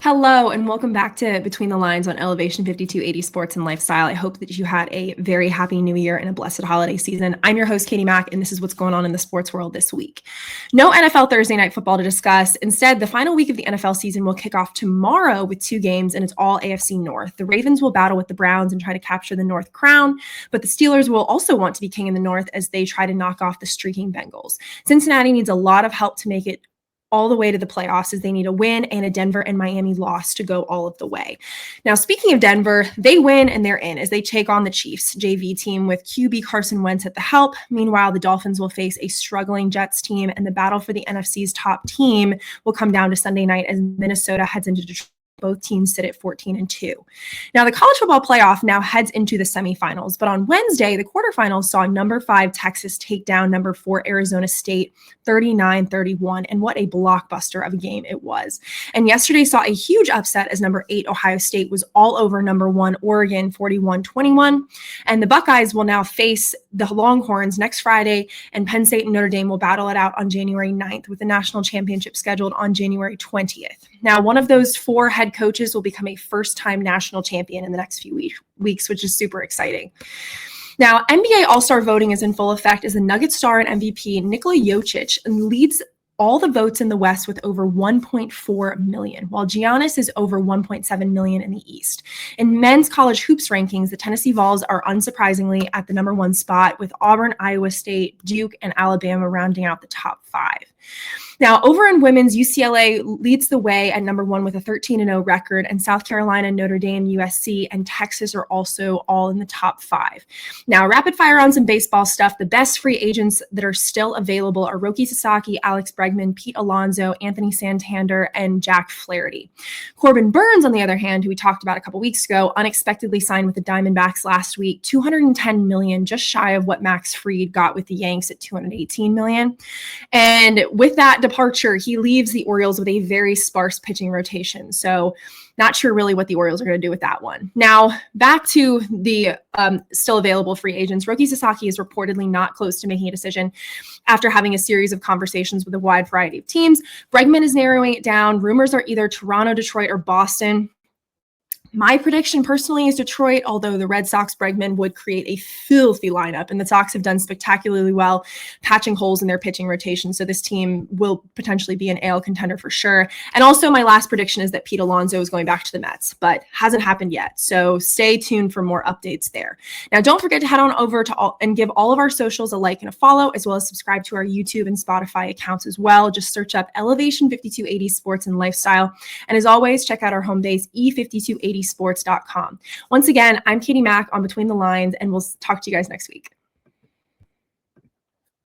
Hello, and welcome back to Between the Lines on Elevation 5280 Sports and Lifestyle. I hope that you had a very happy new year and a blessed holiday season. I'm your host, Katie Mack, and this is what's going on in the sports world this week. No NFL Thursday night football to discuss. Instead, the final week of the NFL season will kick off tomorrow with two games, and it's all AFC North. The Ravens will battle with the Browns and try to capture the North crown, but the Steelers will also want to be king in the North as they try to knock off the streaking Bengals. Cincinnati needs a lot of help to make it all the way to the playoffs, as they need a win and a Denver and Miami loss to go all of the way. Now, speaking of Denver, they win and they're in as they take on the Chiefs JV team with QB Carson Wentz at the help. Meanwhile, the Dolphins will face a struggling Jets team, and the battle for the NFC's top team will come down to Sunday night as Minnesota heads into Detroit. Both teams sit at 14-2. Now, the college football playoff now heads into the semifinals, but on Wednesday, the quarterfinals saw number 5 Texas take down number 4 Arizona State 39-31, and what a blockbuster of a game it was. And yesterday saw a huge upset as number 8 Ohio State was all over number 1 Oregon 41-21, and the Buckeyes will now face the Longhorns next Friday, and Penn State and Notre Dame will battle it out on January 9th with the national championship scheduled on January 20th. Now, one of those 4 head coaches will become a first-time national champion in the next few weeks, which is super exciting. Now, NBA All-Star voting is in full effect as the Nuggets star and MVP Nikola Jokic leads all the votes in the West with over 1.4 million, while Giannis is over 1.7 million in the East. In men's college hoops rankings, the Tennessee Vols are unsurprisingly at the number 1 spot, with Auburn, Iowa State, Duke, and Alabama rounding out the top 5. Now, over in women's, UCLA leads the way at number 1 with a 13-0 record, and South Carolina, Notre Dame, USC, and Texas are also all in the top 5. Now, rapid fire on some baseball stuff. The best free agents that are still available are Roki Sasaki, Alex Bregman, Pete Alonso, Anthony Santander, and Jack Flaherty. Corbin Burns, on the other hand, who we talked about a couple weeks ago, unexpectedly signed with the Diamondbacks last week, $210 million, just shy of what Max Fried got with the Yanks at $218 million. And with that departure, he leaves the Orioles with a very sparse pitching rotation. So not sure really what the Orioles are going to do with that one. Now, back to the still available free agents. Roki Sasaki is reportedly not close to making a decision after having a series of conversations with a wide variety of teams. Bregman is narrowing it down. Rumors are either Toronto, Detroit, or Boston. My prediction personally is Detroit, although the Red Sox Bregman would create a filthy lineup, and the Sox have done spectacularly well patching holes in their pitching rotation. So this team will potentially be an AL contender for sure. And also my last prediction is that Pete Alonso is going back to the Mets, but hasn't happened yet. So stay tuned for more updates there. Now, don't forget to head on over to and give all of our socials a like and a follow, as well as subscribe to our YouTube and Spotify accounts as well. Just search up Elevation 5280 Sports and Lifestyle. And as always, check out our home base, e5280sports.com. Once again, I'm Katie Mack on Between the Lines, and we'll talk to you guys next week.